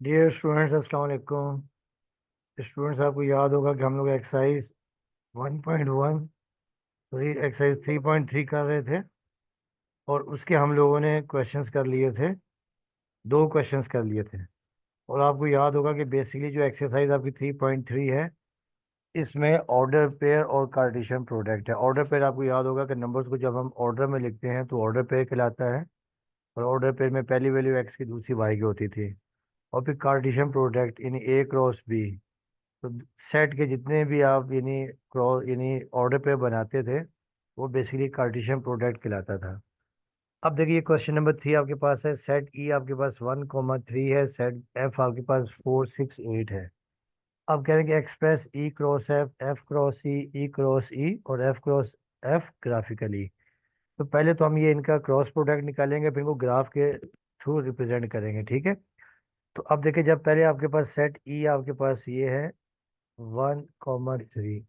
Dear students, अस्सलाम वालेकुम। Students, आपको याद होगा कि हम लोग एक्सरसाइज 1.1 सॉरी एक्सरसाइज 3.3 कर रहे थे और उसके हम लोगों ने क्वेश्चंस कर लिए थे। दो क्वेश्चंस कर लिए थे। और आपको याद होगा कि बेसिकली जो एक्सरसाइज आपकी 3.3 है, इसमें ऑर्डर पेयर और कार्टेशियन प्रोडक्ट है। ऑर्डर पेयर आपको याद होगा कि नंबर्स को जब हम ऑर्डर में लिखते हैं तो ऑर्डर पेयर कहलाता है। और ऑर्डर पेयर में पहली वैल्यू एक्स की, दूसरी वाई की होती थी। और फिर कार्टेशियन प्रोडक्ट यानी ए क्रॉस बी। तो सेट के जितने भी आप यानी क्रॉस यानी ऑर्डर पे बनाते थे, वो बेसिकली कार्टेशियन प्रोडक्ट कहलाता था। अब देखिए, क्वेश्चन नंबर 3 आपके पास है। सेट ई आपके पास 1,3 है, सेट एफ आपके पास 4, 6, 8 है। अब कह रहे हैं कि एक्सप्रेस ई क्रॉस एफ, एफ क्रॉस ई क्रॉस ई और एफ क्रॉस एफ ग्राफिकली। तो पहले तो हम ये इनका क्रॉस प्रोडक्ट निकालेंगे, फिर इनको ग्राफ के थ्रू रिप्रेजेंट करेंगे, ठीक है। तो अब देखिए, जब पहले आपके पास सेट ई आपके पास ये है 1,3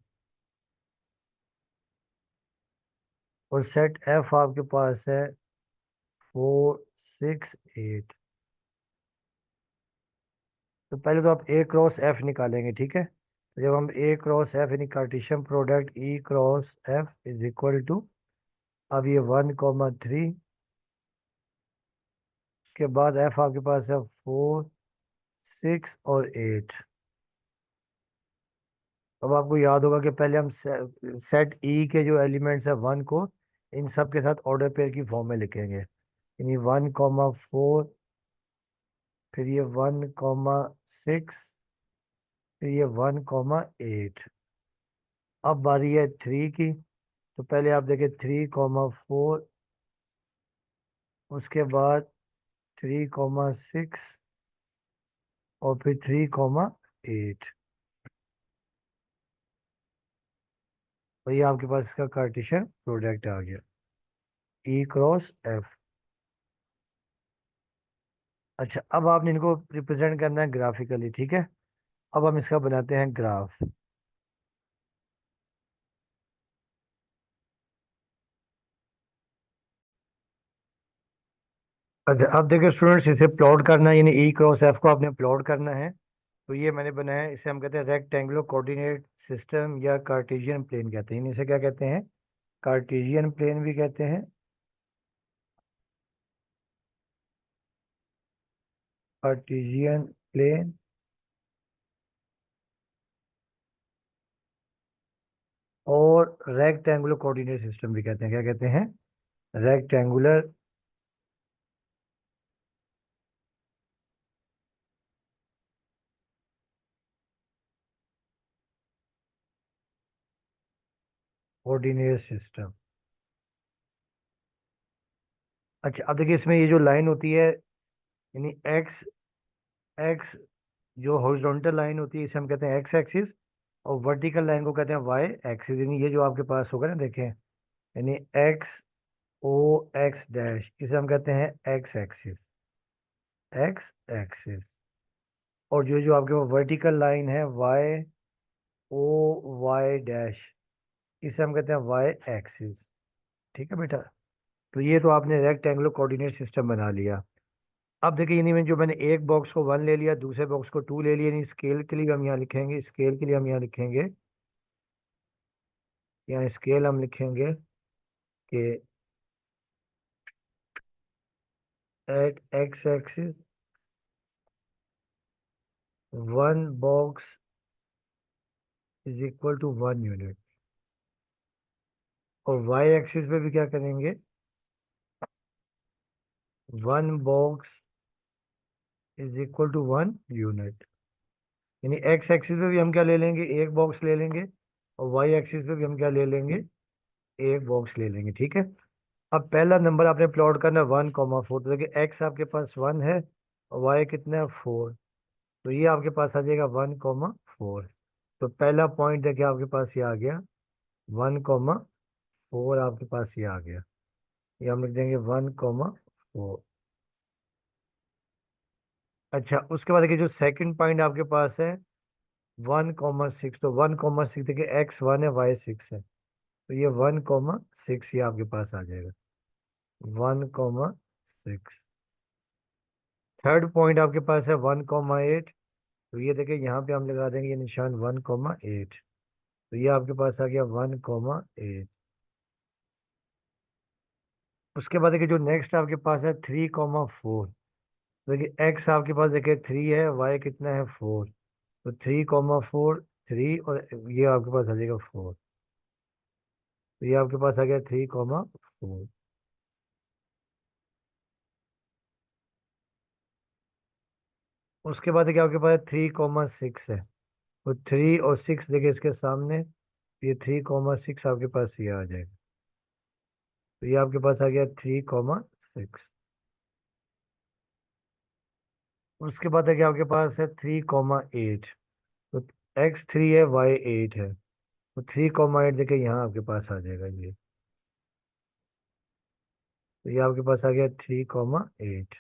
और सेट एफ आपके पास है 4, 6, 8। तो पहले तो आप ए क्रॉस एफ निकालेंगे, ठीक है। तो जब हम ए क्रॉस एफ यानी Cartesian product E cross F is equal to, अब ये 1,3 के बाद एफ आपके पास है 4, 6 और 8। अब आपको याद होगा कि पहले हम सेट ई के जो एलिमेंट्स है 1 को इन सब के साथ ऑर्डर पेयर की फॉर्म में लिखेंगे, यानी 1,4, फिर ये 1,6, फिर ये 1,8। अब बारी है 3 की। तो पहले आप देखें 3,4, उसके बाद 3,6 और फिर 3,8। तो ये आपके पास इसका कार्टेशियन प्रोडक्ट आ गया, ई क्रॉस एफ। अच्छा, अब आपने इनको रिप्रेजेंट करना है ग्राफिकली, ठीक है। अब हम इसका बनाते हैं ग्राफ। अच्छा, अब देखिए स्टूडेंट्स, इसे प्लॉट करना है, यानी ई क्रॉस एफ को आपने प्लॉट करना है। तो ये मैंने बनाया है, इसे हम कहते हैं रेक्टेंगुलर कोऑर्डिनेट सिस्टम या कार्टेशियन प्लेन कहते हैं। इसे क्या कहते हैं? कार्टेशियन प्लेन भी कहते हैं, कार्टेशियन प्लेन, और रेक्टेंगुलर कोऑर्डिनेट सिस्टम भी कहते हैं। क्या कहते हैं? Rectangular coordinate system. अच्छा, अब देखिए, इसमें ये जो लाइन होती है, यानी एक्स एक्स, जो हॉरिजॉन्टल लाइन होती है इसे हम कहते हैं एक्स एक्सिस, और वर्टिकल लाइन को कहते हैं वाई एक्सिस। यानी ये जो आपके पास होगा ना, देखें, यानी एक्स ओ एक्स डैश, इसे हम कहते हैं एक्स एक्सिस, एक्स एक्सिस। और जो जो आपके पास वर्टिकल लाइन है वाई ओ वाई डैश, इसे हम कहते हैं वाई एक्सिस, ठीक है बेटा। तो ये तो आपने रेक्टेंगुलर कोऑर्डिनेट सिस्टम बना लिया। अब देखिए, यानी में जो मैंने एक बॉक्स को 1 ले लिया, दूसरे बॉक्स को 2 ले लिया, यानी स्केल के लिए हम यहाँ लिखेंगे, स्केल के लिए हम यहाँ लिखेंगे, यहाँ स्केल हम लिखेंगे कि at X axis 1 box is equal to 1 unit. और वाई एक्सिस पे भी क्या करेंगे? 1 box is equal to 1 unit. यानी एक्स एक्सिस पे भी हम क्या ले लेंगे? एक बॉक्स ले लेंगे। और वाई एक्सिस पे भी हम क्या ले लेंगे? एक बॉक्स ले लेंगे, ठीक है। अब पहला नंबर आपने प्लॉट करना है 1,4। तो देखिए, एक्स आपके पास 1 है और वाई कितना है 4। तो ये आपके पास आ जाएगा 1,4। तो पहला पॉइंट देखिए आपके पास ये आ गया 1,4, आपके पास ये आ गया। ये हम लिख देंगे 1,4। अच्छा, उसके बाद देखिए, जो सेकंड पॉइंट आपके पास है 1,6। तो 1,6 देखिए, एक्स 1 है, वाई 6 है। तो ये 1,6 ये आपके पास आ जाएगा, 1,6। थर्ड पॉइंट आपके पास है 1,8। तो ये देखिए यहाँ पे हम लगा देंगे ये निशान 1,8। तो ये आपके पास आ गया 1,8। उसके बाद देखिए जो नेक्स्ट आपके पास है 3,4। देखिए एक्स आपके पास देखिए 3 है, वाई कितना है 4। तो 3,4, 3 और ये आपके पास आ जाएगा 4। तो ये आपके पास आ गया 3,4। उसके बाद देखिए आपके पास 3,6 है। तो 3 और 6 देखिए इसके सामने, ये 3,6 आपके पास ये आ जाएगा। तो ये आपके पास आ गया 3,6। उसके बाद देखिए आपके पास है 3,8। तो x 3 है, y 8 है। तो 3,8 देखिए यहाँ आपके पास आ जाएगा ये। तो ये आपके पास आ गया 3,8।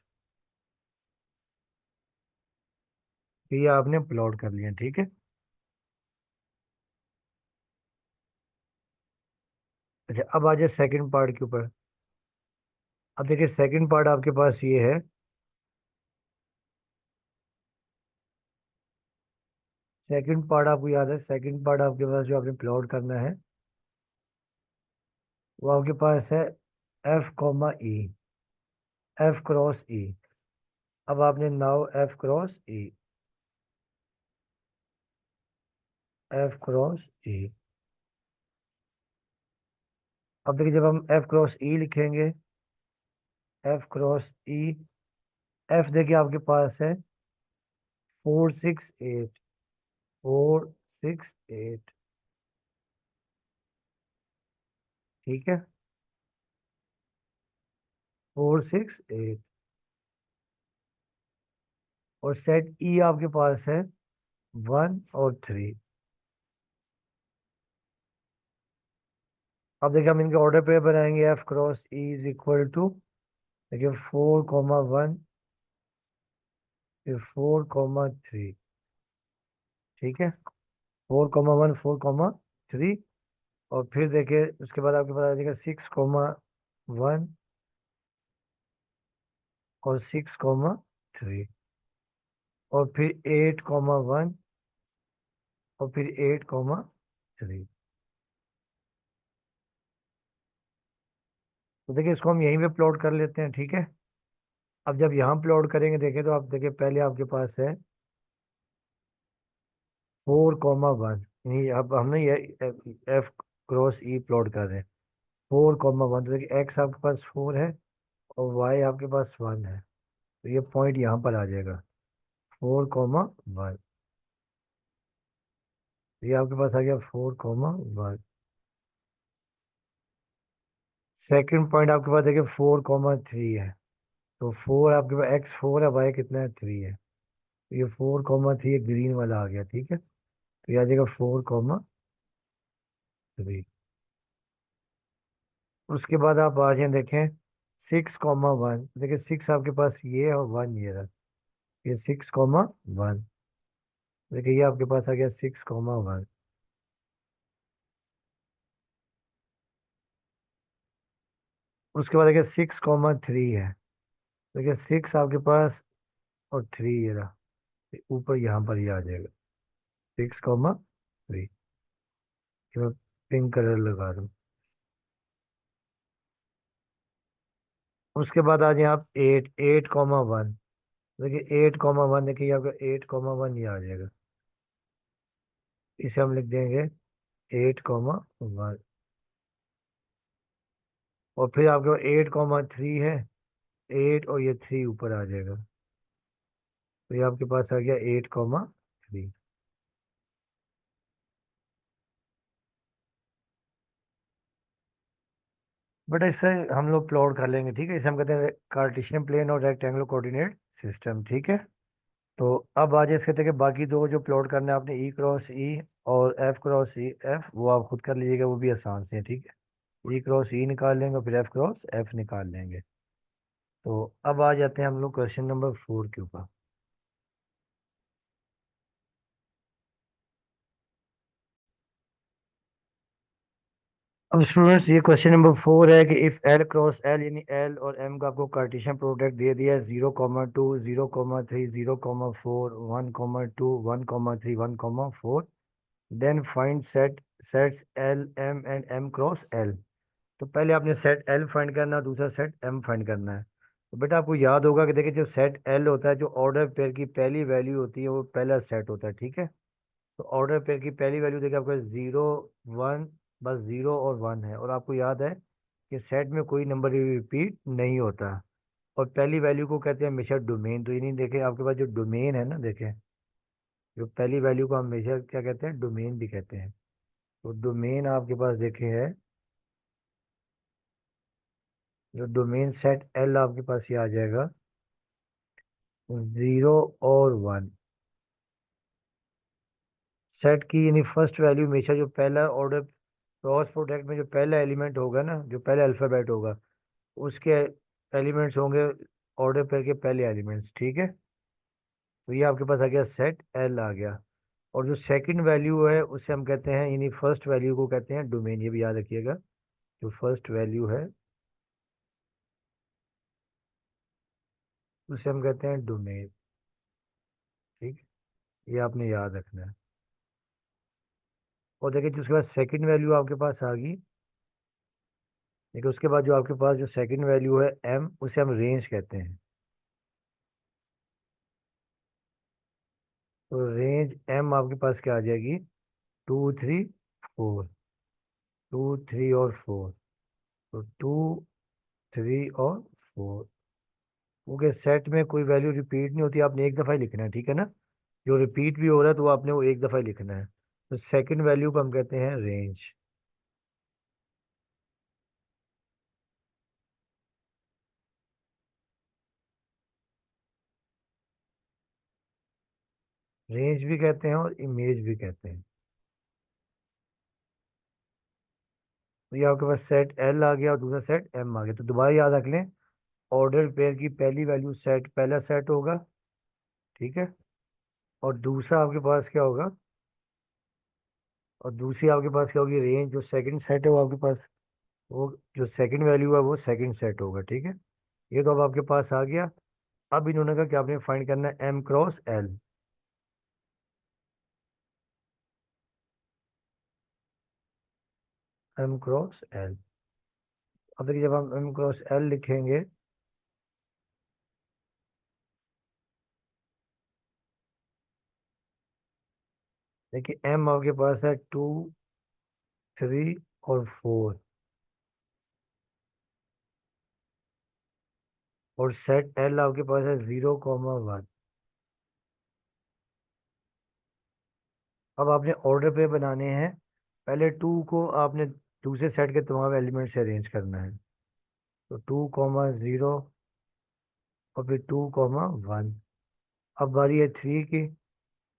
तो ये आपने प्लॉट कर लिया, ठीक है। अच्छा, अब आ जाए सेकंड पार्ट के ऊपर। अब देखिए सेकंड पार्ट आपके पास ये है। सेकंड पार्ट आपको याद है, सेकंड पार्ट आपके पास जो आपने प्लॉट करना है वो आपके पास है F, E, F×E। अब आपने नाउ F×E, F×E। अब देखिए जब हम F×E लिखेंगे, F×E, F देखिए आपके पास है 4, 6, 8, 4, 6, 8। ठीक है, 4, 6, 8। और सेट ई आपके पास है 1 और 3। अब देखिए हम इनके ऑर्डर पे बनाएंगे। F×E इज इक्वल टू, देखिए 4,1, फिर 4,3। ठीक है, 4,1, 4,3। और फिर देखिए उसके बाद आपके पास आ जाएगा 6,1 और 6,3। और फिर 8,1 और फिर 8,3। तो देखिए इसको हम यहीं पे प्लॉट कर लेते हैं, ठीक है। अब जब यहाँ प्लॉट करेंगे देखें तो आप देखिए पहले आपके पास है 4,1। यानी अब हमने ये F×E प्लॉट कर रहे हैं। 4,1, तो देखिए एक्स आपके पास 4 है और वाई आपके पास 1 है। तो ये पॉइंट यहाँ पर आ जाएगा 4,1। ये आपके पास आ गया 4,1। सेकंड पॉइंट आपके पास देखिए 4,3 है। तो 4 आपके पास x 4 है, वाई कितना है 3 है। तो ये 4,3 ग्रीन वाला आ गया, ठीक है। तो ये आ जाएगा 4,3। उसके बाद आप आ जाए देखें 6,1। देखिए 6 आपके पास ये है और 1 ये रहा। ये 6,1। देखिए ये आपके पास आ गया 6,1। उसके बाद देखिए 6,3 है। देखिए 6 आपके पास और 3 ये रहा। ऊपर यहाँ पर ये आ जाएगा 6,3। मैं पिंक कलर लगा दूँ। उसके बाद आ जाए आप 8,1। देखिए 8,1, देखिए आपका 8,1 ये आ जाएगा। इसे हम लिख देंगे 8,1। और फिर आपके पास 8,3 है, 8 और ये 3 ऊपर आ जाएगा। तो ये आपके पास आ गया 8,3। बट इससे हम लोग प्लॉट कर लेंगे, ठीक है। इसे हम कहते हैं कार्टेशियन प्लेन और रेक्टेंगुलर कोऑर्डिनेट सिस्टम, ठीक है। तो अब आज इसके तक बाकी दो जो प्लॉट करने हैं आपने E×E और F×E, वो आप खुद कर लीजिएगा, वो भी आसान से है, ठीक है। E×E निकाल लेंगे और फिर F×F निकाल लेंगे। तो अब आ जाते हैं हम लोग क्वेश्चन नंबर 4 के ऊपर। अब स्टूडेंट्स ये क्वेश्चन नंबर 4 है कि इफ एल क्रॉस एल यानी एल और एम का आपको कार्टेशियन प्रोडक्ट दे दिया है 0,2 0,3 0,4 1,2 1,3 1,4, then find sets L M and M cross L. तो पहले आपने सेट एल फाइंड करना है, दूसरा सेट एम फाइंड करना है। तो बेटा आपको याद होगा कि देखिए जो सेट एल होता है, जो ऑर्डर पेयर की पहली वैल्यू होती है वो पहला सेट होता है, ठीक है। तो ऑर्डर पेयर की पहली वैल्यू देखिए आपका 0 1, बस 0 और 1 है, और आपको याद है कि सेट में कोई नंबर रिपीट नहीं होता। और पहली वैल्यू को कहते हैं हमेशा डोमेन। तो ये नहीं, देखे आपके पास जो डोमेन है ना, देखें जो पहली वैल्यू को हम हमेशा क्या कहते हैं, डोमेन भी कहते हैं। तो डोमेन आपके पास देखे है, जो डोमेन सेट एल आपके पास ये आ जाएगा 0 और 1। सेट की यानी फर्स्ट वैल्यू हमेशा जो पहला ऑर्डर क्रॉस प्रोडक्ट में जो पहला एलिमेंट होगा ना, जो पहला अल्फाबेट होगा, उसके एलिमेंट्स होंगे ऑर्डर पेयर के पहले एलिमेंट्स, ठीक है। तो ये आपके पास आ गया सेट एल आ गया। और जो सेकंड वैल्यू है उसे हम कहते हैं, यानी फर्स्ट वैल्यू को कहते हैं डोमेन, ये भी याद रखिएगा। जो फर्स्ट वैल्यू है उसे हम कहते हैं डोमेन, ठीक है? ये आपने याद रखना है। और देखिए जो उसके बाद सेकंड वैल्यू आपके पास आ गई, देखिए उसके बाद जो आपके पास जो सेकंड वैल्यू है एम, उसे हम रेंज कहते हैं। तो रेंज एम आपके पास क्या आ जाएगी, 2 3 4, 2 3 और 4। तो 2 3 और 4, क्योंकि सेट में कोई वैल्यू रिपीट नहीं होती, आपने एक दफ़ा ही लिखना है, ठीक है ना। जो रिपीट भी हो रहा है तो आपने वो एक दफ़ा ही लिखना है। तो सेकंड वैल्यू को हम कहते हैं रेंज। रेंज भी कहते हैं और इमेज भी कहते हैं। तो ये आपके पास सेट एल आ गया और दूसरा सेट एम आ गया। तो दोबारा याद रख लें, ऑर्डर पेयर की पहली वैल्यू सेट पहला सेट होगा, ठीक है। और दूसरा आपके पास क्या होगा, और दूसरी आपके पास क्या होगी, रेंज। जो सेकंड सेट है वो आपके पास, वो जो सेकंड वैल्यू है वो सेकंड सेट होगा, ठीक है। ये तो अब आपके पास आ गया। अब इन्होंने कहा कि आपने फाइंड करना है M cross L. M cross L. अब देखिए जब हम एम क्रॉस एल लिखेंगे, देखिए एम आपके पास है 2 3 और 4, और सेट एल आपके पास है 0,1। अब आपने ऑर्डर पे बनाने हैं। पहले 2 को आपने दूसरे सेट के तमाम एलिमेंट से अरेंज करना है। तो 2,0 और फिर 2,1। अब बारी है 3 की,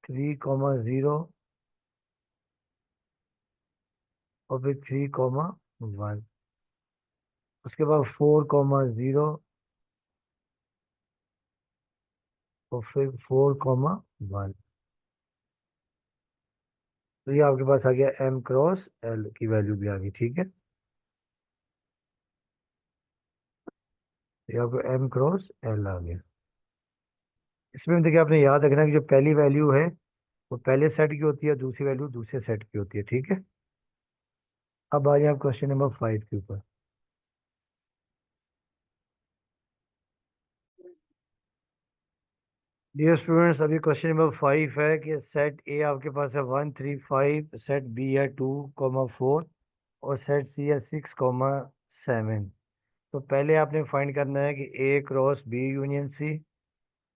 3,0 और फिर 3,1। उसके बाद 4,0 और फिर 4,1। तो ये आपके पास आ गया एम क्रॉस एल की वैल्यू भी आ गई, ठीक है। ये आपको एम क्रॉस एल आ गया। इसमें देखिए आपने याद रखना कि जो पहली वैल्यू है वो पहले सेट की होती है, दूसरी वैल्यू दूसरे सेट की होती है, ठीक है। अब आ जाए आप क्वेश्चन नंबर 5 के ऊपर। डियर स्टूडेंट्स, अभी क्वेश्चन नंबर 5 है कि सेट ए आपके पास है 1 3 5, सेट बी है 2,4, और सेट सी है 6,7। तो पहले आपने फाइंड करना है कि A cross B union C,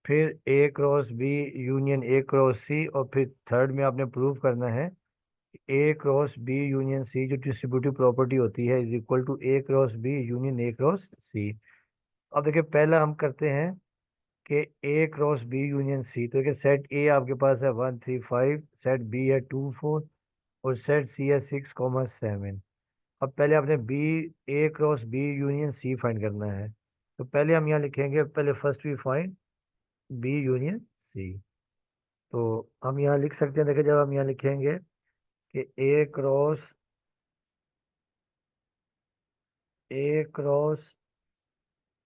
फिर A cross B union A cross C, और फिर थर्ड में आपने प्रूव करना है A cross B union C जो डिस्ट्रीब्यूटिव प्रॉपर्टी होती है is equal to A cross B union A cross C. अब देखिए पहला हम करते हैं कि A cross B union C. तो देखिए सेट ए आपके पास है 1 3 5, सेट बी है 2 4, और सेट सी है 6,7। अब पहले आपने B A cross B union C find करना है। तो पहले हम यहाँ लिखेंगे, पहले first we find B union C. तो हम यहाँ लिख सकते हैं, देखिए जब हम यहाँ लिखेंगे कि ए क्रॉस ए क्रॉस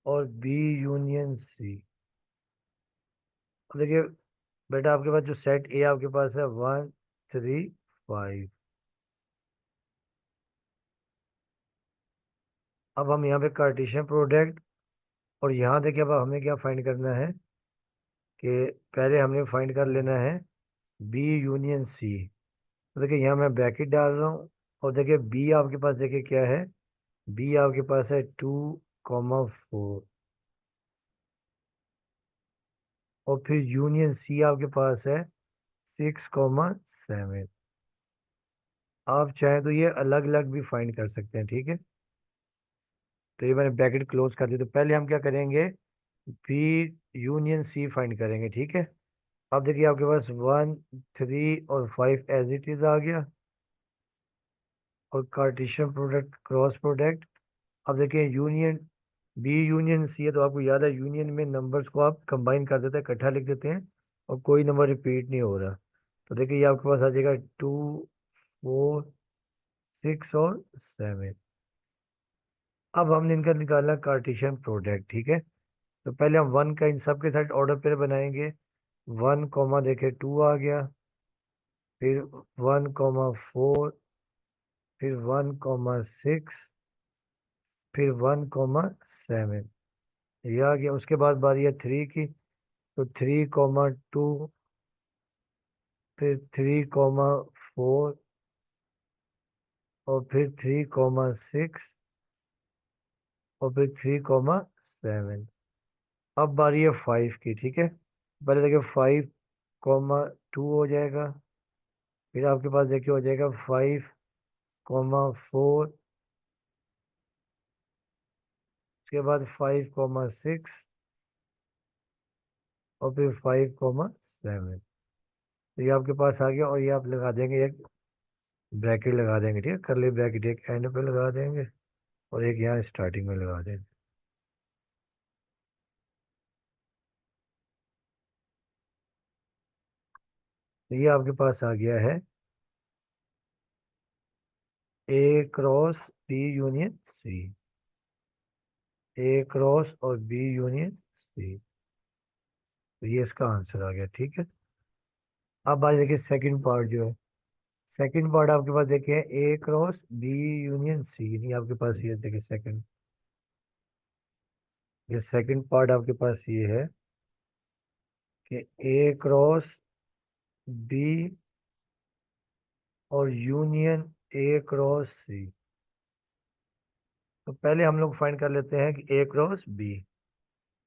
और बी यूनियन सी। अब देखिए बेटा, आपके पास जो सेट ए आपके पास है 1 3 5। अब हम यहाँ पे कार्टेशियन प्रोडक्ट, और यहाँ देखिए अब हमें क्या फाइंड करना है कि पहले हमने फाइंड कर लेना है बी यूनियन सी। तो देखिए यहाँ मैं ब्रैकेट डाल रहा हूँ, और देखिए बी आपके पास देखिए क्या है, बी आपके पास है 2 4, और फिर यूनियन सी आपके पास है 6 7। आप चाहें तो ये अलग अलग भी फाइंड कर सकते हैं, ठीक है। तो ये मैंने ब्रैकेट क्लोज कर दी। तो पहले हम क्या करेंगे, बी यूनियन सी फाइंड करेंगे, ठीक है। अब देखिए आपके पास 1 3 और 5 एज इट इज आ गया, और कार्टेशियन प्रोडक्ट क्रॉस प्रोडक्ट। अब देखिए यूनियन, बी यूनियन सी है, तो आपको याद है यूनियन में नंबर्स को आप कंबाइन कर देते हैं, इकट्ठा लिख देते हैं, और कोई नंबर रिपीट नहीं हो रहा। तो देखिए ये आपके पास आ जाएगा 2 4 6 और 7। अब हमने इनका निकालना कार्टेशियन प्रोडक्ट, ठीक है। तो पहले हम वन का इन सब के साथ ऑर्डर पे बनाएंगे। 1 देखिए 2 आ गया, फिर 1 4, फिर 1 6, फिर 1 7। ये आ गया। उसके बाद बारी है 3 की, तो 3 2, फिर 3 4, और फिर 3 6, और फिर 3 7। अब बारी है 5 की, ठीक है। पहले देखिए 5 2 हो जाएगा, फिर आपके पास देखिए हो जाएगा 5 4, उसके बाद 5 6, और फिर 5 7। तो ये आपके पास आ गया, और ये आप लगा देंगे एक ब्रैकेट लगा देंगे, ठीक है। करली ब्रैकेट एक एंड पे लगा देंगे, और एक यहाँ स्टार्टिंग में लगा देंगे। तो ये आपके पास आ गया है A cross B union C, A cross और बी यूनियन सी। तो ये इसका आंसर आ गया, ठीक है। अब बात देखिए सेकंड पार्ट जो है, सेकंड पार्ट आपके पास देखिए ए क्रॉस बी यूनियन सी, नहीं आपके पास ये देखिए सेकंड, ये सेकंड पार्ट आपके पास ये है कि ए क्रॉस बी और यूनियन ए क्रॉस सी। तो पहले हम लोग फाइंड कर लेते हैं कि ए क्रॉस बी।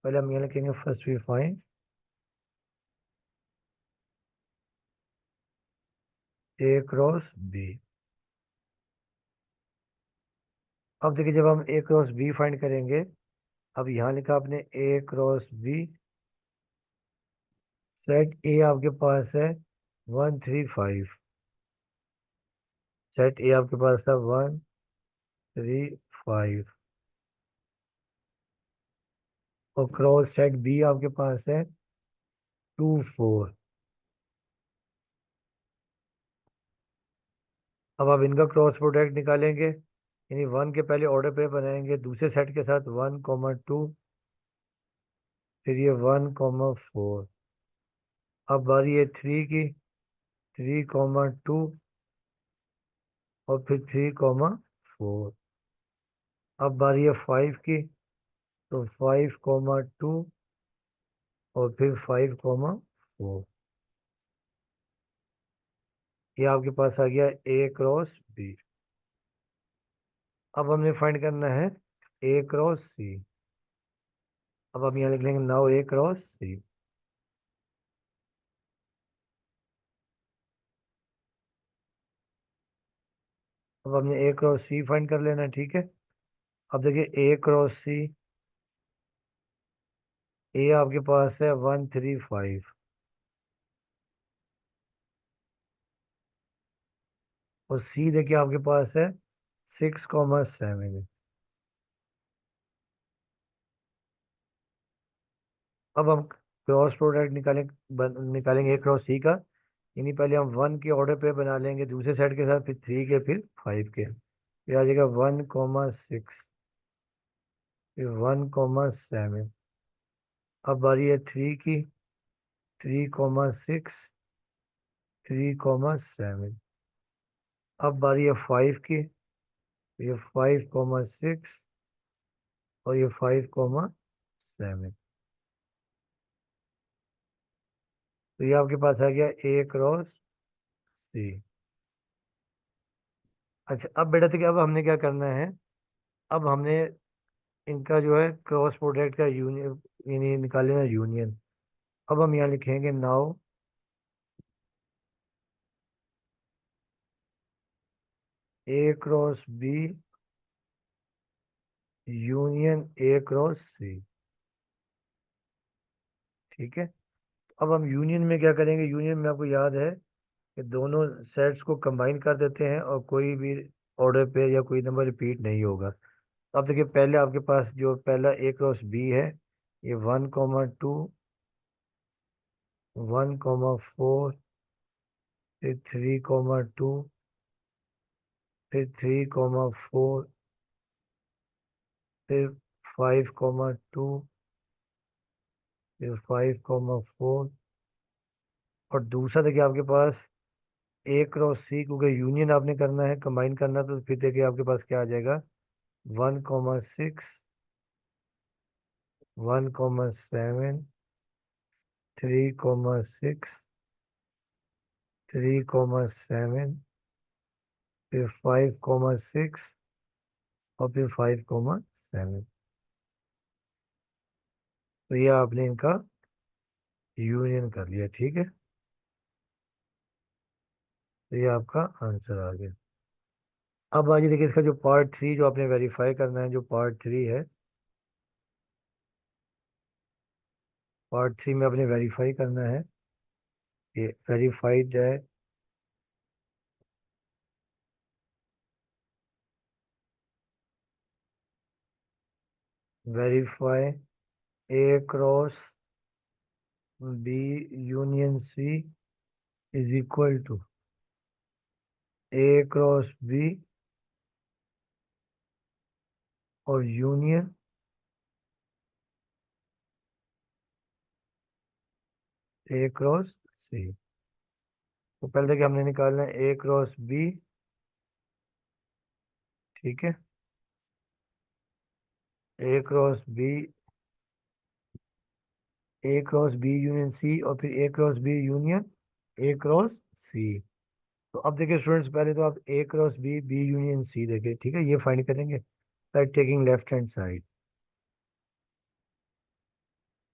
पहले हम ये लिखेंगे first we find A cross B. अब देखिए जब हम ए क्रॉस बी फाइंड करेंगे, अब यहाँ लिखा आपने ए क्रॉस बी, सेट ए आपके पास है 1 3 5, सेट ए आपके पास था 1 3 5, और क्रॉस सेट बी आपके पास है 2 4। अब आप इनका क्रॉस प्रोडक्ट निकालेंगे, यानी वन के पहले ऑर्डर पे बनाएंगे दूसरे सेट के साथ 1 2, फिर ये 1 4। अब बारी है 3 की, 3 2, और फिर 3 4। अब बारी है 5 की, तो 5 2, और फिर 5 4। ये आपके पास आ गया ए क्रॉस बी। अब हमने फाइंड करना है ए क्रॉस सी। अब हम यहाँ लिख लेंगे नाउ ए क्रॉस सी। अब हमने ए क्रॉस सी फाइंड कर लेना है, ठीक है। अब देखिए ए क्रॉस सी, ए आपके पास है 1 3 5, और सी देखिए आपके पास है 6 7। अब हम क्रॉस प्रोडक्ट निकालेंगे ए क्रॉस सी का, यानी पहले हम 1 के ऑर्डर पे बना लेंगे दूसरे सेट के साथ, फिर 3 के, फिर 5 के। ये आ जाएगा 1 6। फिर 1,7। अब बारी है 3 की। 3,6, 3,7। अब बारी है 5 की। ये 5,6 और ये 5,7। तो ये आपके पास आ गया ए क्रॉस सी। अच्छा, अब बेटा देखिए, अब हमने क्या करना है। अब हमने इनका जो है क्रॉस प्रोडक्ट का यूनियन, यानी निकाले ना यूनियन। अब हम यहाँ लिखेंगे now A cross B union A cross C. ठीक है। अब हम यूनियन में क्या करेंगे, यूनियन में आपको याद है कि दोनों सेट्स को कंबाइन कर देते हैं और कोई भी ऑर्डर पे या कोई नंबर रिपीट नहीं होगा। तो अब देखिए, पहले आपके पास जो पहला ए क्रॉस बी है, ये 1,2, 1,4, फिर 3,2, फिर 3,4, फिर 5,2, फिर 5,4। और दूसरा देखिए आपके पास ए क्रॉस सी, क्योंकि यूनियन आपने करना है, कंबाइन करना, तो फिर देखिए आपके पास क्या आ जाएगा, 1,6, 1,7, 3,6, 3,7, फिर 5,6 और फिर 5,7। तो ये आपने इनका यूनियन कर लिया। ठीक है। तो ये आपका आंसर आ गया। अब आइए देखिए, इसका जो पार्ट 3 जो आपने वेरीफाई करना है, जो पार्ट 3 है, पार्ट 3 में आपने वेरीफाई करना है। ये वेरीफाइड है। Verify A cross B union C is equal to A cross B और यूनियन ए क्रॉस सी। तो पहले देखिए, हमने निकालना है ए क्रॉस बी। ठीक है। A cross B, A cross B union C और फिर A cross B union A cross C. तो अब देखिए स्टूडेंट्स, पहले तो आप A cross B, B union C देखिए। ठीक है, ये फाइंड करेंगे by taking left hand side.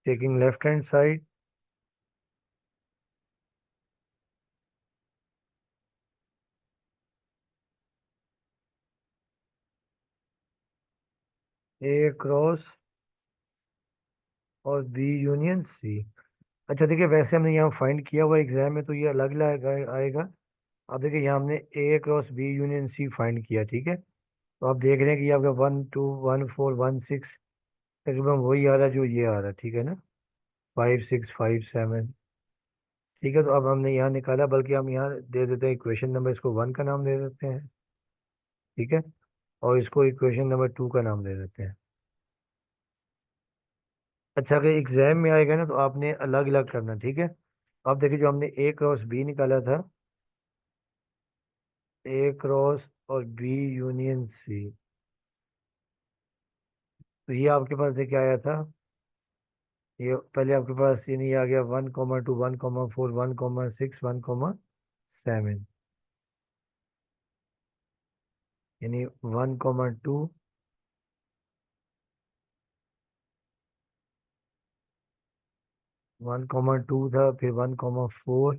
Taking left hand side, A cross और बी यूनियन सी। अच्छा देखिए, वैसे हमने यहाँ फाइंड किया हुआ एग्जाम में, तो ये अलग अलग आएगा। अब देखिए, यहाँ हमने A cross B union C find किया। ठीक है। तो आप देख रहे हैं कि ये आपका 1, 2, 1, 4, 1, 6 तकरीबन वही आ रहा है जो ये आ रहा है। ठीक है ना, 5, 6, 5, 7। ठीक है। तो अब हमने यहाँ निकाला, बल्कि हम यहाँ दे देते हैं इक्वेशन नंबर, इसको 1 का नाम दे देते हैं। ठीक है। और इसको इक्वेशन नंबर 2 का नाम दे देते हैं। अच्छा, अगर एग्जाम में आएगा ना, तो आपने अलग अलग करना। ठीक है। अब देखिए, जो हमने ए क्रॉस बी निकाला था, ए क्रॉस और बी यूनियन सी, तो ये आपके पास देखिए आया था। ये पहले आपके पास ये नहीं आ गया, 1,2, 1,4, 1,6, 1,7, यानी 1,2, 1,2 था, फिर 1,4,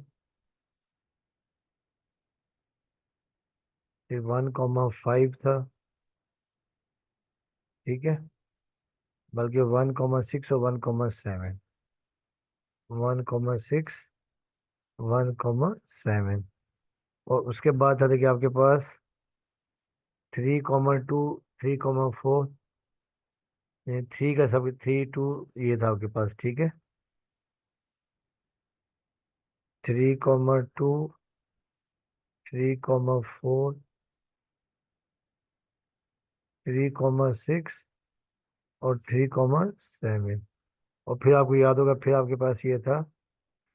फिर 1,5 था। ठीक है। बल्कि 1,6 और 1,7, 1,6, 1,7। और उसके बाद था देखिए आपके पास 3,2, 3,4, 3 का सब 3, 2, ये था आपके पास। ठीक है। 3,2, 3,4, 3,6 और 3,7। और फिर आपको याद होगा, फिर आपके पास ये था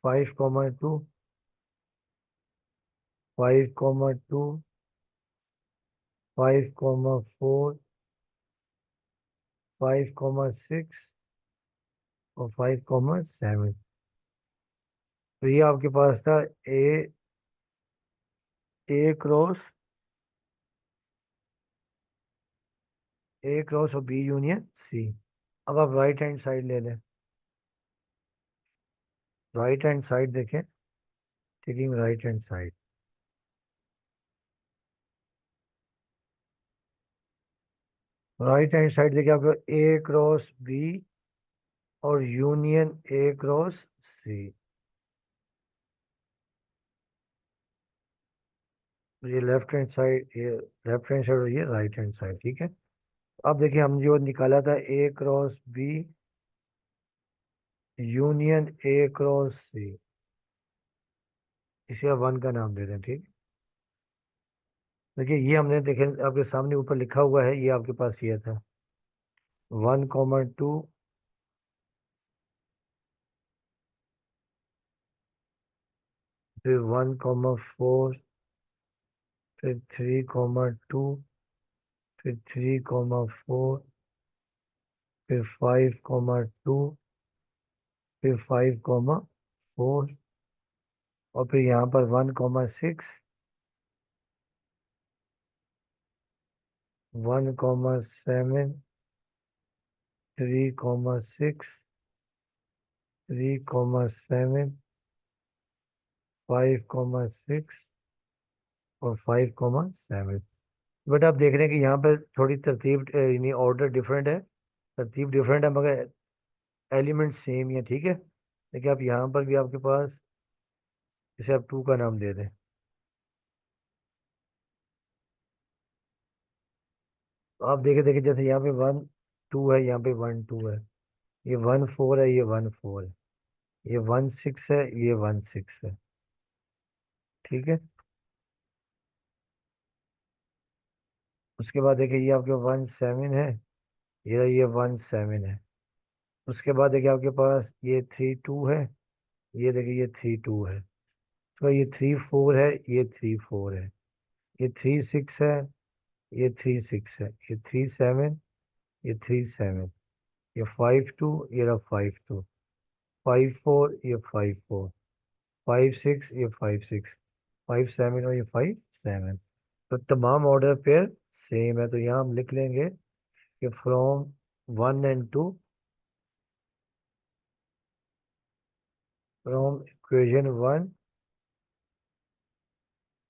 5,2, 5,2, 5,4, 5,6 और 5,7। तो ये आपके पास था ए ए क्रॉस ए क्रॉस और बी यूनियन सी। अब आप राइट हैंड साइड ले लें। राइट हैंड साइड देखें, taking right hand side. Right hand side देखिए, आपको ए क्रॉस बी और यूनियन ए क्रॉस सी। ये लेफ्ट हैंड साइड, ये लेफ्ट हैंड साइड और ये राइट हैंड साइड, ठीक है। अब देखिए, हम जो निकाला था A cross B union A cross C, इसे आप 1 का नाम दे दें, ठीक। देखिए ये हमने देखे, आपके सामने ऊपर लिखा हुआ है, ये आपके पास ये था 1,2, फिर 1,4, फिर 3,2, फिर 3,4, फिर 5,2, फिर 5,4 और फिर यहाँ पर 1,6, 1,7, 3,6, 3,7, 5,6 और 5,7। बट आप देख रहे हैं कि यहाँ पर थोड़ी तरतीब यानी ऑर्डर डिफरेंट है, तरतीब डिफरेंट है, मगर एलिमेंट सेम ही है, ठीक है। देखिए आप यहाँ पर भी आपके पास, इसे आप 2 का नाम दे दें। तो आप देखे देखे, जैसे यहाँ पे 1,2 है, यहाँ पे 1,2 है, ये 1,4 है, ये 1,4 है, ये 1,6 है, ये 1,6 है, ठीक है। उसके बाद देखिए ये आपके 1,7 है, ये 1,7 है। उसके बाद देखिए आपके पास ये 3,2 है, ये देखिए ये 3,2 है। तो ये 3,4 है, ये 3,4 है, ये 3,6 है, ये 3,6 है, ये 3,7, ये 3,7, ये 5,2, ये रहा 5,2, 5,4, ये 5,4, 5,6, ये 5,6, 5,7 और ये 5,7। तो तमाम ऑर्डर पेयर सेम है, तो यहाँ हम लिख लेंगे कि from 1 and 2, from equation 1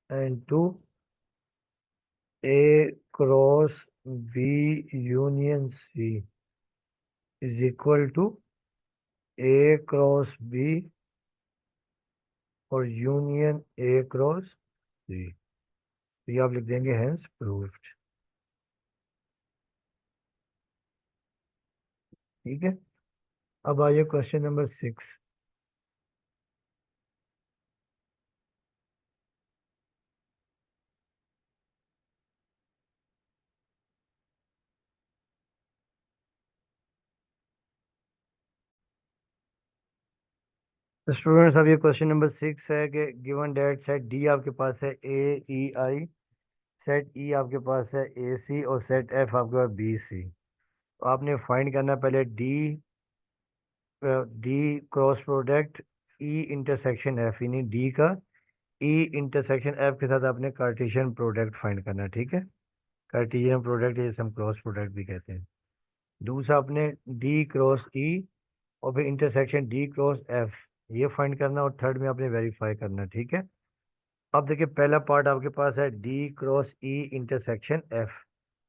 and 2, A cross B union C is equal to A cross B और यूनियन ए क्रॉस सी। तो ये आप लिख देंगे हेंस प्रूव्ड, ठीक है। अब आइए क्वेश्चन नंबर 6। तो स्टूडेंट्स, अब ये क्वेश्चन नंबर 6 है कि गिवन डेट सेट डी आपके पास है ए ई आई, सेट ई आपके पास है ए सी और सेट एफ आपके पास बी सी। तो आपने फाइंड करना पहले डी डी क्रॉस प्रोडक्ट ई इंटरसेक्शन एफ, यानी डी का ई इंटरसेक्शन एफ के साथ आपने कार्टेशियन प्रोडक्ट फाइंड करना, ठीक है। कार्टेशियन प्रोडक्ट जैसे हम क्रॉस प्रोडक्ट भी कहते हैं। दूसरा आपने डी क्रॉस ई और फिर इंटरसेक्शन डी क्रॉस एफ, ये फाइंड करना, और थर्ड में आपने वेरीफाई करना, ठीक है। अब देखिए पहला पार्ट आपके पास है D cross E intersection F.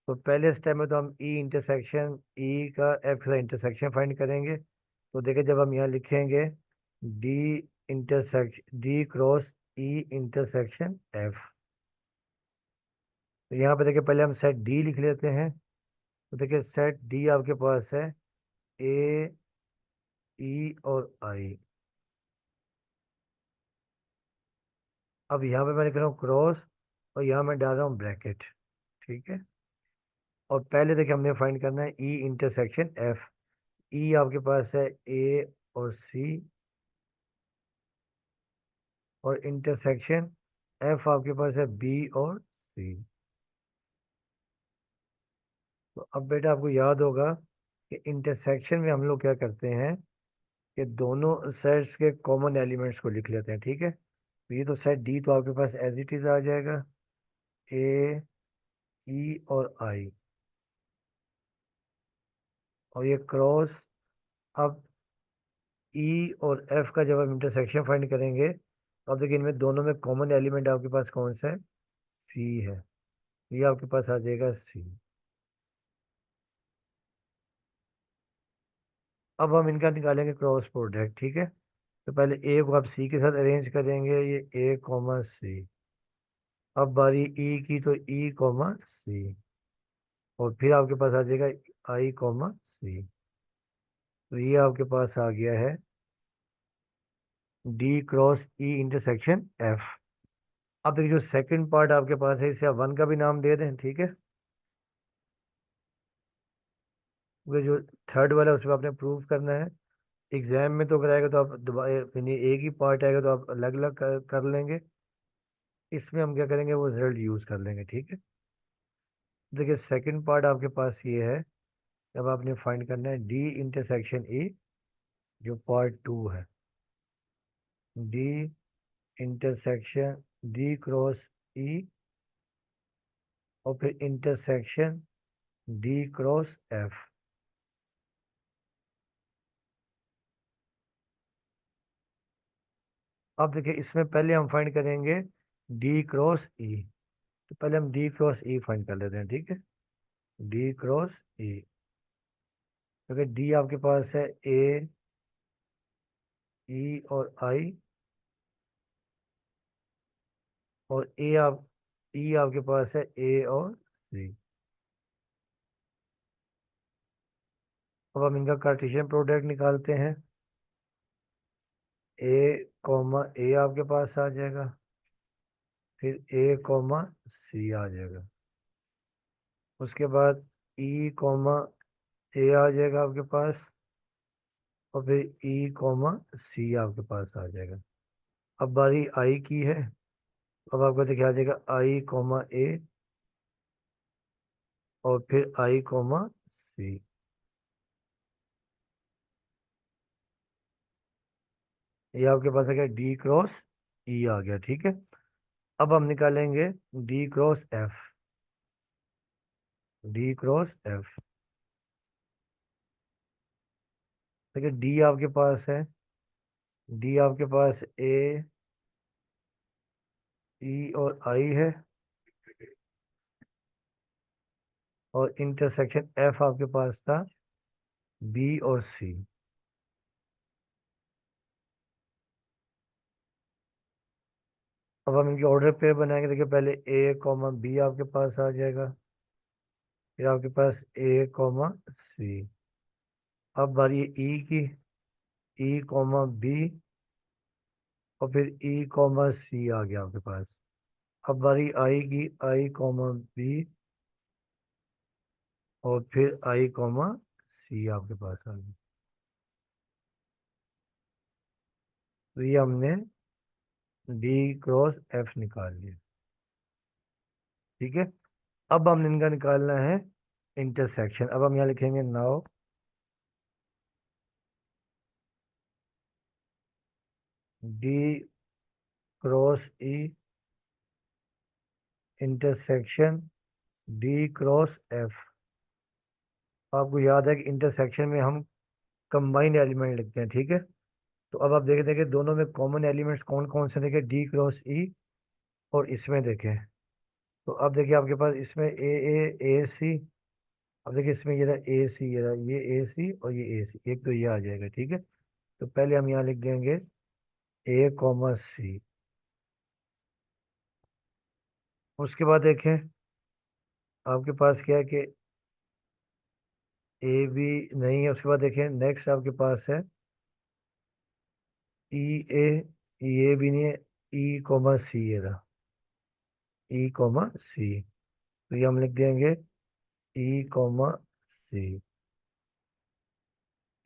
तो पहले स्टेप में तो हम ई इंटरसेक्शन ई का एफ का इंटरसेक्शन फाइंड करेंगे। तो देखिए जब हम यहाँ लिखेंगे D intersection D cross E intersection F, तो यहाँ पे देखिए पहले हम सेट डी लिख लेते हैं। तो देखिए सेट डी आपके पास है ए ई और आई। अब यहाँ पे मैं लिख रहा हूँ क्रॉस और यहाँ मैं डाल रहा हूँ ब्रैकेट, ठीक है। और पहले देखिए हमने फाइंड करना है ई इंटरसेक्शन एफ। ई आपके पास है ए और सी, और इंटरसेक्शन एफ आपके पास है बी और सी। तो अब बेटा आपको याद होगा कि इंटरसेक्शन में हम लोग क्या करते हैं कि दोनों सेट्स के कॉमन एलिमेंट्स को लिख लेते हैं, ठीक है। तो ये तो सेट डी तो आपके पास एज इट इज आ जाएगा, ए, ई और आई, और ये क्रॉस। अब ई और एफ का जब हम इंटरसेक्शन फाइंड करेंगे तो अब देखिए इनमें दोनों में कॉमन एलिमेंट आपके पास कौन सा है, सी है। ये आपके पास आ जाएगा सी। अब हम इनका निकालेंगे क्रॉस प्रोडक्ट, ठीक है। तो पहले ए को आप सी के साथ अरेंज करेंगे, ये ए कॉमा सी। अब बारी ई की, तो ई कॉमा सी, और फिर आपके पास आ जाएगा आई कॉमा सी। तो ये आपके पास आ गया है D cross E intersection F. अब देखिए जो सेकंड पार्ट आपके पास है इसे आप वन का भी नाम दे दें, ठीक है। क्योंकि जो थर्ड वाला है उसमें आपने प्रूव करना है। एग्जाम में तो कराएगा तो आप दोबारा यानी एक ही पार्ट आएगा तो आप अलग अलग कर लेंगे। इसमें हम क्या करेंगे, वो रिजल्ट यूज कर लेंगे, ठीक है। देखिए सेकंड पार्ट आपके पास ये है, जब आपने फाइंड करना है डी इंटरसेक्शन ई, जो पार्ट टू है, D intersection D cross E, और फिर इंटरसेक्शन डी क्रॉस एफ। अब देखिए इसमें पहले हम फाइंड करेंगे डी क्रॉस ई। तो पहले हम डी क्रॉस ई फाइंड कर लेते हैं, ठीक है। डी क्रॉस ई, क्योंकि डी आपके पास है ए, ई और आई, और ए आप ई आपके पास है ए और सी। अब हम इनका कार्टेशियन प्रोडक्ट निकालते हैं। ए कॉमा ए आपके पास आ जाएगा, फिर ए कॉमा सी आ जाएगा। उसके बाद ई कॉमा ए आ जाएगा आपके पास, और फिर ई कॉमा सी आपके पास आ जाएगा। अब बारी आई की है। अब आपको देखिए आ जाएगा आई कॉमा ए, और फिर आई कॉमा सी। ये आपके पास आ गया डी क्रॉस ई आ गया, ठीक है। अब हम निकालेंगे D cross F. D cross F, देखिए डी आपके पास है, डी आपके पास ए, ई और आई है, और इंटरसेक्शन एफ आपके पास था बी और सी। अब हम इनके ऑर्डर पेयर बनाएंगे। देखिए पहले ए कॉमा बी आपके पास आ जाएगा, फिर आपके पास ए कॉमा सी। अब बारी ई की, ई कॉमा बी, और फिर ई कॉमा सी आ गया आपके पास। अब बारी आई की, आई कॉमा बी, और फिर आई कॉमा सी आपके पास आ गई। तो ये हमने डी क्रॉस एफ निकाल लिया, ठीक है। अब हम इनका निकालना है इंटरसेक्शन। अब हम यहाँ लिखेंगे now D cross E intersection D cross F. आपको याद है कि इंटरसेक्शन में हम कंबाइंड एलिमेंट लिखते हैं, ठीक है। तो अब आप देखें देखें दोनों में कॉमन एलिमेंट्स कौन कौन से, देखें डी क्रॉस ई, और इसमें देखें। तो अब देखिए आपके पास इसमें ए सी। अब देखिए इसमें ये रहा ए सी, ये रहा ये ए सी, और ये ए सी, एक तो ये आ जाएगा, ठीक है। तो पहले हम यहाँ लिख देंगे ए कॉमा सी। उसके बाद देखें आपके पास क्या है कि ए भी नहीं है। उसके बाद देखें नेक्स्ट आपके पास है ई ए, ये भी नहीं है, ई कॉमा सी, ये रहा ई कॉमा सी। तो ये हम लिख देंगे ई कॉमा सी।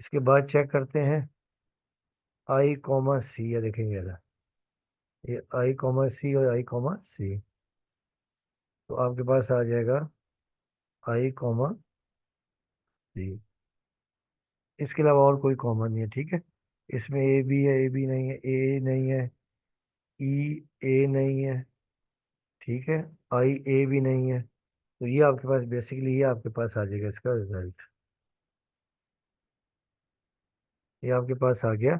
इसके बाद चेक करते हैं आई कॉमा सी, या देखेंगे जरा, ये आई कॉमा सी और आई कॉमा सी, तो आपके पास आ जाएगा आई कॉमा सी। इसके अलावा और कोई कॉमन नहीं है, ठीक है। इसमें ए भी है, ए भी नहीं है, ए नहीं है, ई ए नहीं है, ठीक है, आई ए भी नहीं है। तो ये आपके पास बेसिकली, ये आपके पास आ जाएगा इसका रिजल्ट। ये आपके पास आ गया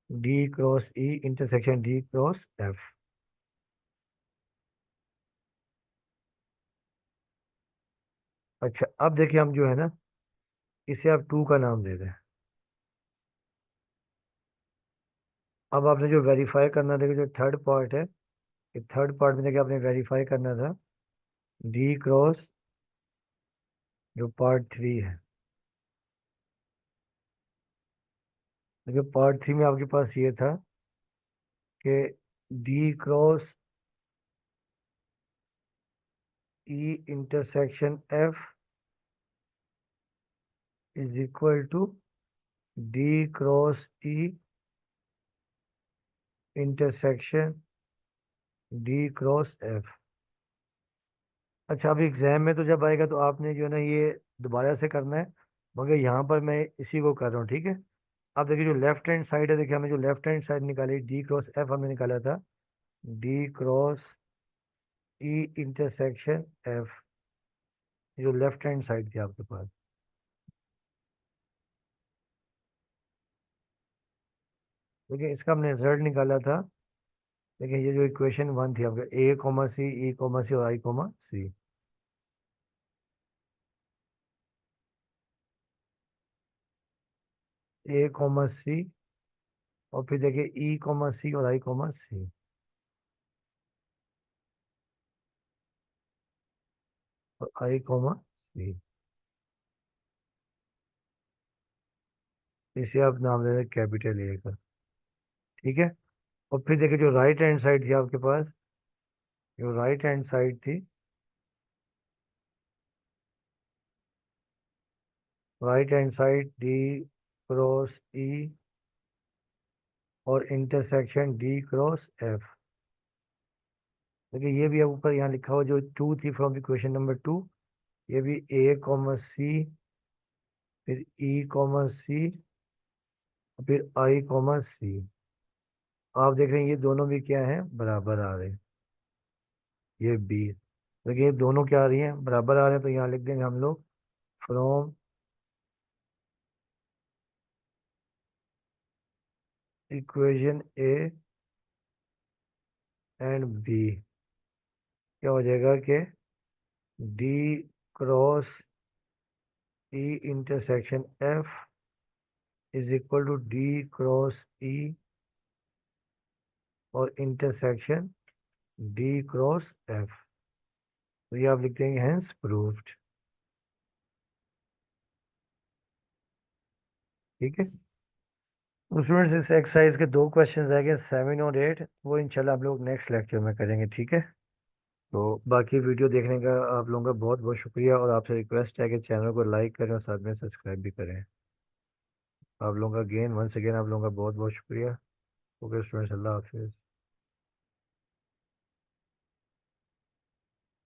D cross E intersection D cross F. अच्छा, अब देखिए हम जो है ना, इसे आप टू का नाम दे दें। अब आपने जो वेरीफाई करना था, जो थर्ड पार्ट है, ये थर्ड पार्ट में देखिए आपने वेरीफाई करना था डी क्रॉस जो पार्ट थ्री है। देखिए पार्ट थ्री में आपके पास ये था कि D cross E intersection F is equal to D cross E intersection D cross F. अच्छा, अब एग्जाम में तो जब आएगा तो आपने जो है ना ये दोबारा से करना है, मगर यहाँ पर मैं इसी को कर रहा हूँ, ठीक है। अब देखिए जो लेफ्ट हैंड साइड है, देखिए हमें जो लेफ्ट हैंड साइड निकाली डी क्रॉस एफ हमने निकाला था D cross E intersection F, जो लेफ्ट हैंड साइड थी आपके पास। देखिए इसका हमने रिजल्ट निकाला था। देखिए ये जो इक्वेशन वन थी आपका ए कॉमा सी, ई कॉमा सी और आई कॉमा सी। ए कॉमा सी, और फिर देखिए ई कॉमा सी और आई कॉमा सी, और आई कॉमा सी। इसे आप नाम दे दें कैपिटल ए का, ठीक है। और फिर देखिए जो राइट हैंड साइड थी आपके पास, जो राइट हैंड साइड थी, right hand side D cross E और इंटरसेक्शन डी क्रॉस एफ। देखिए ये भी अब ऊपर यहाँ लिखा हुआ जो टू थी फ्रॉम इक्वेशन नंबर टू, ये भी ए कॉमा सी, फिर ई कॉमा सी, फिर आई कॉमा सी। आप देख रहे हैं ये दोनों भी क्या है, बराबर आ रहे हैं, ये बी। देखिए ये दोनों क्या आ रही हैं, बराबर आ रहे हैं, तो यहाँ लिख देंगे हम लोग from equation A and B क्या हो जाएगा कि D cross E intersection F is equal to D cross E और इंटरसेक्शन डी क्रॉस एफ। तो ये आप लिख देंगे हेंस प्रूव्ड, ठीक है। तो स्टूडेंट्स इस एक्सरसाइज के दो क्वेश्चन रह गए, 7 और 8, वो इंशाल्लाह हम लोग नेक्स्ट लेक्चर में करेंगे, ठीक है। तो बाकी वीडियो देखने का आप लोगों का बहुत बहुत शुक्रिया, और आपसे रिक्वेस्ट है कि चैनल को लाइक करें और साथ में सब्सक्राइब भी करें। आप लोगों का गेन वंस अगेन आप लोगों का बहुत बहुत शुक्रिया। ओके स्टूडेंट्स, अल्लाह हाफिज़।